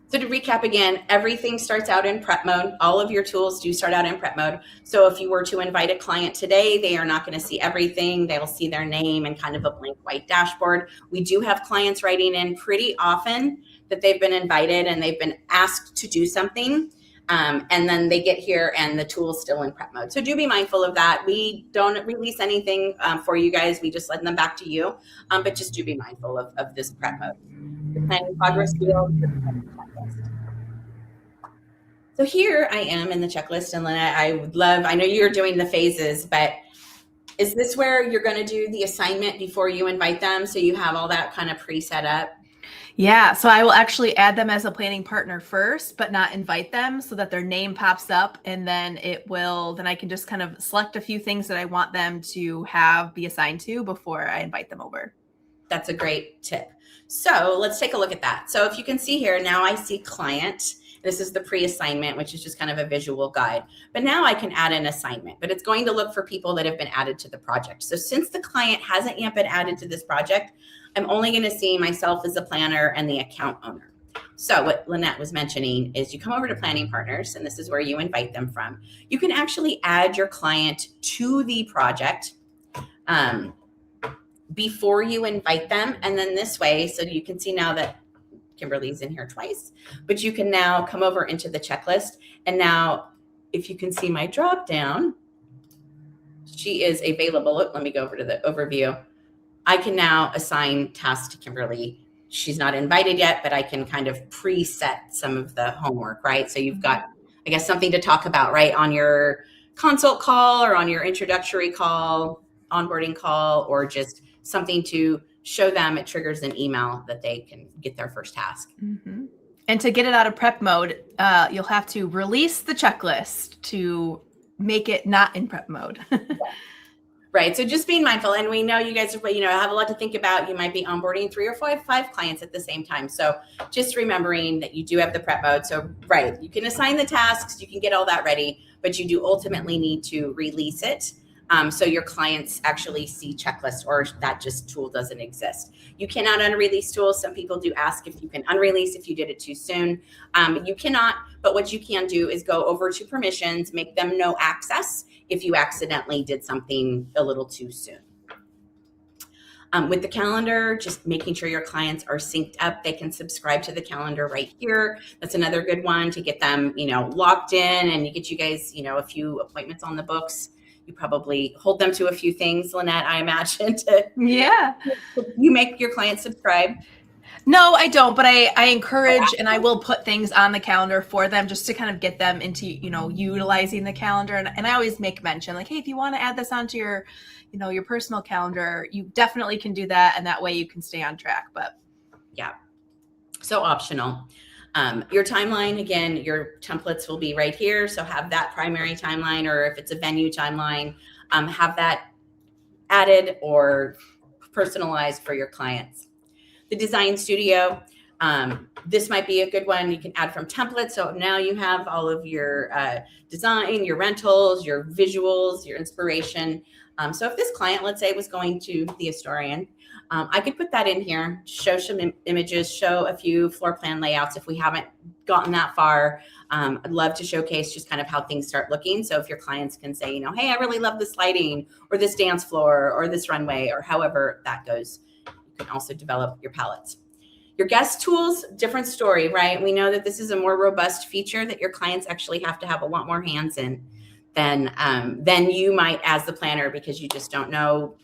So to recap again, everything starts out in prep mode. All of your tools do start out in prep mode. So if you were to invite a client today, they are not going to see everything. They'll see their name and kind of a blank white dashboard. We do have clients writing in pretty often that they've been invited and they've been asked to do something. And then they get here and the tool is still in prep mode. So do be mindful of that. We don't release anything for you guys. We just let them back to you. But just do be mindful of this prep mode. The planning progress field. So here I am in the checklist, and I know you're doing the phases, but is this where you're going to do the assignment before you invite them? So you have all that kind of pre-set up? Yeah, so I will actually add them as a planning partner first, but not invite them so that their name pops up. And then then I can just kind of select a few things that I want them to be assigned to before I invite them over. That's a great tip. So let's take a look at that. So if you can see here, now I see client. This is the pre-assignment, which is just kind of a visual guide. But now I can add an assignment, but it's going to look for people that have been added to the project. So since the client hasn't yet been added to this project, I'm only going to see myself as the planner and the account owner. So what Lynette was mentioning is you come over to planning partners, and this is where you invite them from. You can actually add your client to the project before you invite them. And then this way, so you can see now that Kimberly's in here twice, but you can now come over into the checklist. And now if you can see my drop down, she is available. Let me go over to the overview. I can now assign tasks to Kimberly. She's not invited yet, but I can kind of preset some of the homework, right? So you've got, I guess, something to talk about, right? On your consult call or on your introductory call, onboarding call, or just something to show them. It triggers an email that they can get their first task. Mm-hmm. And to get it out of prep mode, you'll have to release the checklist to make it not in prep mode. Right. So just being mindful. And we know you guys, have a lot to think about. You might be onboarding 3 or 5 clients at the same time. So just remembering that you do have the prep mode. So, right, you can assign the tasks, you can get all that ready, but you do ultimately need to release it. So your clients actually see checklists, or that just tool doesn't exist. You cannot unrelease tools. Some people do ask if you can unrelease if you did it too soon. You cannot, but what you can do is go over to permissions, make them no access if you accidentally did something a little too soon. With the calendar, just making sure your clients are synced up. They can subscribe to the calendar right here. That's another good one to get them, locked in, and get you guys, a few appointments on the books. You probably hold them to a few things, Lynette, I imagine. Yeah. You make your clients subscribe. No, I don't, but I encourage, and I will put things on the calendar for them just to kind of get them into, utilizing the calendar. And I always make mention, like, hey, if you want to add this onto your, your personal calendar, you definitely can do that. And that way you can stay on track. But yeah, so optional. Your timeline, again, your templates will be right here. So have that primary timeline, or if it's a venue timeline, have that added or personalized for your clients. The design studio, this might be a good one. You can add from templates. So now you have all of your design, your rentals, your visuals, your inspiration. So if this client, let's say, was going to the Astorian, I could put that in here, show some images, show a few floor plan layouts if we haven't gotten that far. I'd love to showcase just kind of how things start looking. So if your clients can say, hey, I really love this lighting, or this dance floor, or this runway, or however that goes, you can also develop your palettes. Your guest tools, different story, right? We know that this is a more robust feature that your clients actually have to have a lot more hands in than you might as the planner, because you just don't know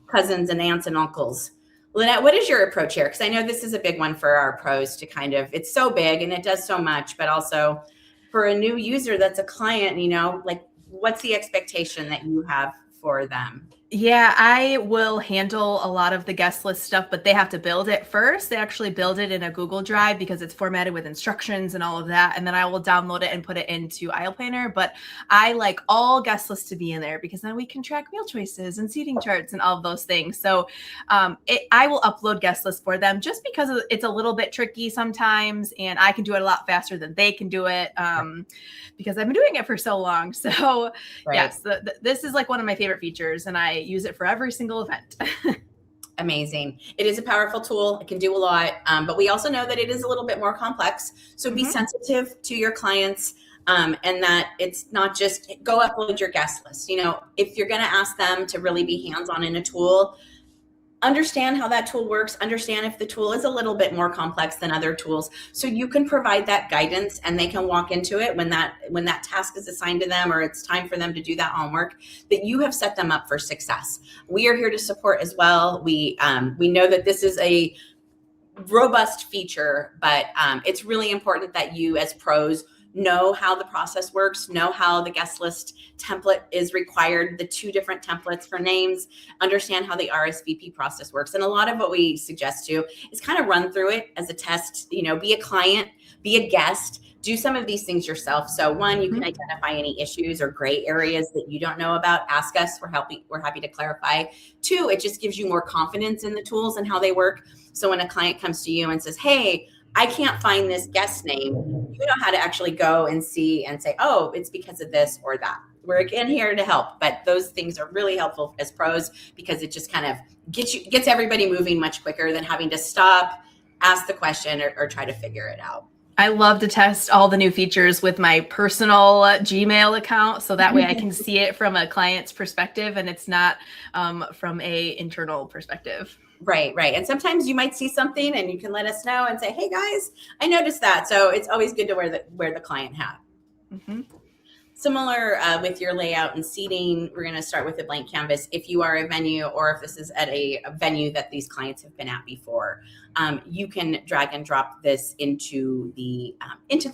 cousins and aunts and uncles. Lynette, what is your approach here? Because I know this is a big one for our pros to kind of, it's so big and it does so much, but also for a new user that's a client, like, what's the expectation that you have for them? Yeah, I will handle a lot of the guest list stuff, but they have to build it first. They actually build it in a Google Drive because it's formatted with instructions and all of that. And then I will download it and put it into Aisle Planner. But I like all guest lists to be in there because then we can track meal choices and seating charts and all of those things. So I will upload guest lists for them just because it's a little bit tricky sometimes. And I can do it a lot faster than they can do it because I've been doing it for so long. So yes, this is like one of my favorite features, and I use it for every single event. Amazing. It is a powerful tool. It can do a lot, but we also know that it is a little bit more complex. So be sensitive to your clients, and that it's not just go upload your guest list. If you're going to ask them to really be hands-on in a tool, understand how that tool works, understand if the tool is a little bit more complex than other tools, so you can provide that guidance and they can walk into it when that task is assigned to them, or it's time for them to do that homework, that you have set them up for success. We are here to support as well. We know that this is a robust feature, but it's really important that you as pros know how the process works, know how the guest list template is required, the 2 different templates for names, understand how the RSVP process works. And a lot of what we suggest to is kind of run through it as a test, be a client, be a guest, do some of these things yourself. So 1, you can identify any issues or gray areas that you don't know about. Ask us. We're happy to clarify. 2, it just gives you more confidence in the tools and how they work. So when a client comes to you and says, hey, I can't find this guest name, you know how to actually go and see and say, oh, it's because of this or that. We're again here to help, but those things are really helpful as pros because it just kind of gets everybody moving much quicker than having to stop, ask the question, or try to figure it out. I love to test all the new features with my personal Gmail account, so that way I can see it from a client's perspective and it's not from a internal perspective. Right. And sometimes you might see something and you can let us know and say, hey guys, I noticed that. So it's always good to wear the client hat. Similar with your layout and seating, we're going to start with a blank canvas. If you are a venue or if this is at a venue that these clients have been at before, you can drag and drop this into the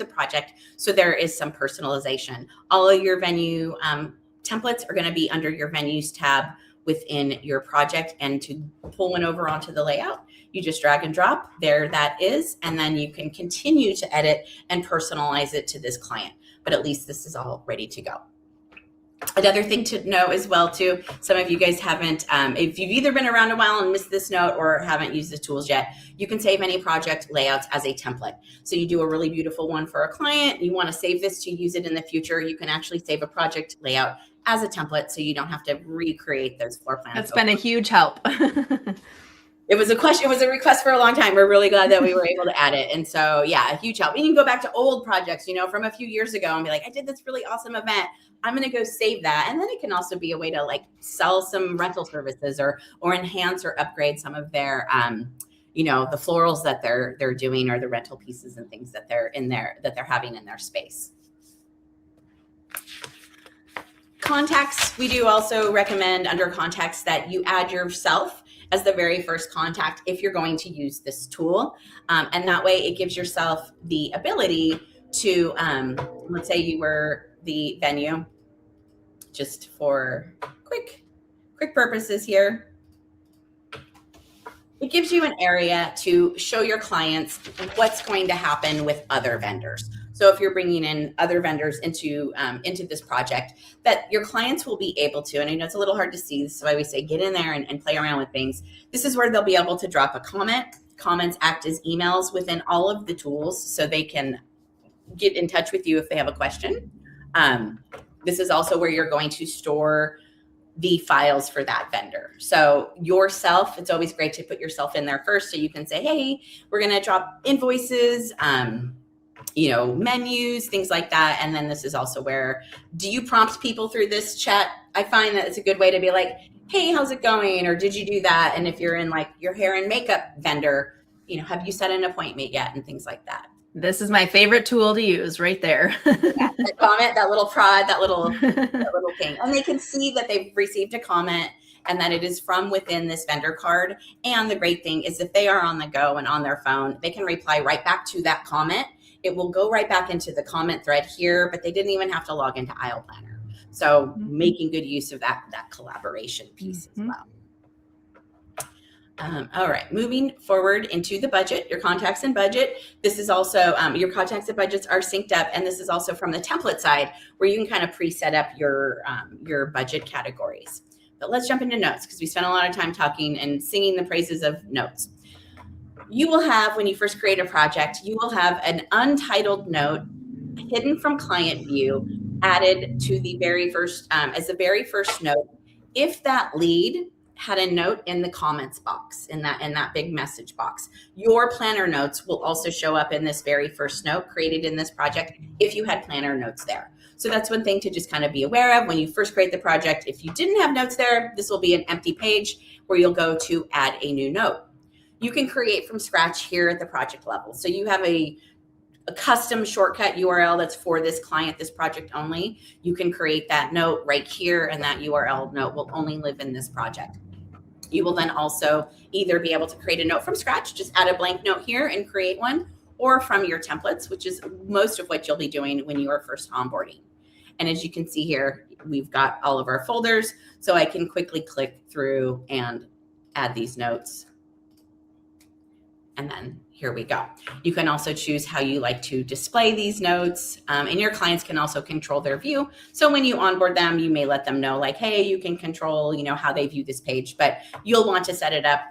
project. So there is some personalization. All of your venue templates are going to be under your venues tab within your project, and to pull one over onto the layout, you just drag and drop. There that is, and then you can continue to edit and personalize it to this client. But at least this is all ready to go. Another thing to know as well too, some of you guys haven't, if you've either been around a while and missed this note or haven't used the tools yet, you can save any project layouts as a template. So you do a really beautiful one for a client, you want to save this to use it in the future, you can actually save a project layout as a template so you don't have to recreate those floor plans. That's been a huge help. It was a request for a long time. We're really glad that we were able to add it. And so, yeah, a huge help. You can go back to old projects, from a few years ago and be like, I did this really awesome event. I'm going to go save that. And then it can also be a way to sell some rental services or enhance or upgrade some of their, the florals that they're doing or the rental pieces and things that they're having in their space. Contacts, we do also recommend under contacts that you add yourself as the very first contact if you're going to use this tool. And that way it gives yourself the ability to, let's say you were the venue, just for quick purposes here. It gives you an area to show your clients what's going to happen with other vendors. So if you're bringing in other vendors into this project, that your clients will be able to, and I know it's a little hard to see, this is why we say get in there and play around with things. This is where they'll be able to drop a comment. Comments act as emails within all of the tools, so they can get in touch with you if they have a question. This is also where you're going to store the files for that vendor. So yourself, it's always great to put yourself in there first, so you can say, hey, we're going to drop invoices, menus, things like that. And then this is also where, do you prompt people through this chat? I find that it's a good way to be like, hey, how's it going? Or did you do that? And if you're in your hair and makeup vendor, have you set an appointment yet? And things like that. This is my favorite tool to use right there. That comment, that little prod, that little thing. And they can see that they've received a comment and that it is from within this vendor card. And the great thing is if they are on the go and on their phone, they can reply right back to that comment. It will go right back into the comment thread here, but they didn't even have to log into Aisle Planner. So making good use of that collaboration piece as well. All right, moving forward into the budget, your contacts and budget. This is also, your contacts and budgets are synced up, and this is also from the template side where you can kind of pre-set up your budget categories. But let's jump into notes because we spent a lot of time talking and singing the praises of notes. You will have, when you first create a project, you will have an untitled note hidden from client view added to the very first, as the very first note. If that lead had a note in the comments box, in that big message box, your planner notes will also show up in this very first note created in this project if you had planner notes there. So that's one thing to just kind of be aware of when you first create the project. If you didn't have notes there, this will be an empty page where you'll go to add a new note. You can create from scratch here at the project level. So you have a custom shortcut URL that's for this client, this project only. You can create that note right here, and that URL note will only live in this project. You will then also either be able to create a note from scratch, just add a blank note here and create one, or from your templates, which is most of what you'll be doing when you are first onboarding. And as you can see here, we've got all of our folders, so I can quickly click through and add these notes. And then here we go. You can also choose how you like to display these notes, and your clients can also control their view. So when you onboard them, you may let them know like, hey, you can control, how they view this page, but you'll want to set it up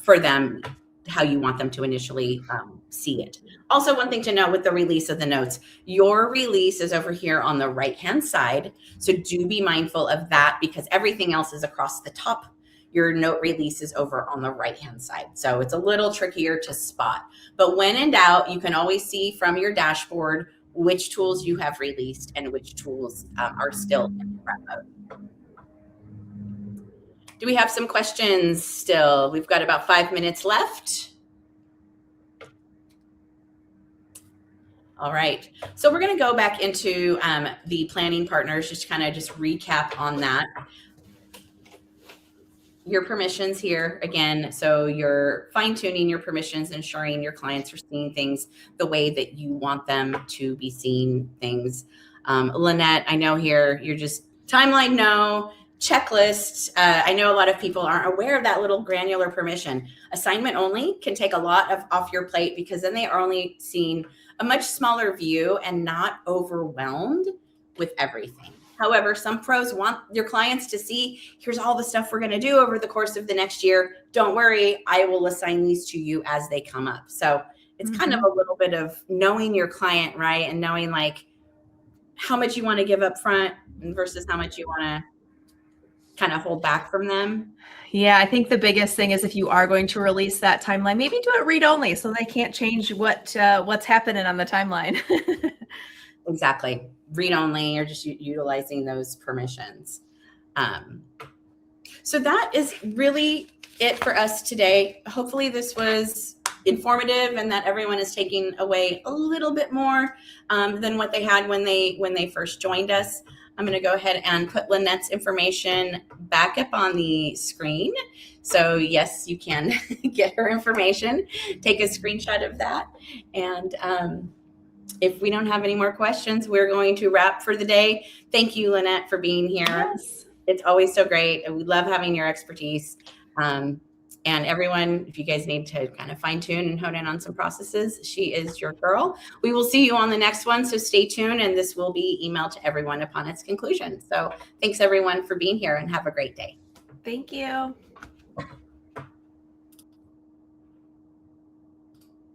for them how you want them to initially see it. Also, one thing to note with the release of the notes, your release is over here on the right-hand side. So do be mindful of that because everything else is across the top. Your note release is over on the right-hand side. So it's a little trickier to spot. But when in doubt, you can always see from your dashboard which tools you have released and which tools are still in prep mode. Do we have some questions still? We've got about 5 minutes left. All right, so we're gonna go back into the planning partners, just kind of recap on that. Your permissions here again, so you're fine-tuning your permissions, ensuring your clients are seeing things the way that you want them to be seeing things. Lynette, I know here you're just timeline no, checklists. I know a lot of people aren't aware of that little granular permission. Assignment only can take a lot off your plate because then they are only seeing a much smaller view and not overwhelmed with everything. However, some pros want your clients to see, here's all the stuff we're going to do over the course of the next year. Don't worry, I will assign these to you as they come up. So it's kind of a little bit of knowing your client, right? And knowing like how much you want to give up front versus how much you want to kind of hold back from them. Yeah, I think the biggest thing is if you are going to release that timeline, maybe do it read only so they can't change what's happening on the timeline. Exactly. Read only or just utilizing those permissions. So that is really it for us today. Hopefully this was informative and that everyone is taking away a little bit more than what they had when they first joined us. I'm going to go ahead and put Lynette's information back up on the screen. So yes, you can get her information, take a screenshot of that. And if we don't have any more questions, we're going to wrap for the day. Thank you, Lynette, for being here. Yes. It's always so great. And we love having your expertise. And everyone, if you guys need to kind of fine tune and hone in on some processes, she is your girl. We will see you on the next one. So stay tuned. And this will be emailed to everyone upon its conclusion. So thanks everyone for being here and have a great day. Thank you.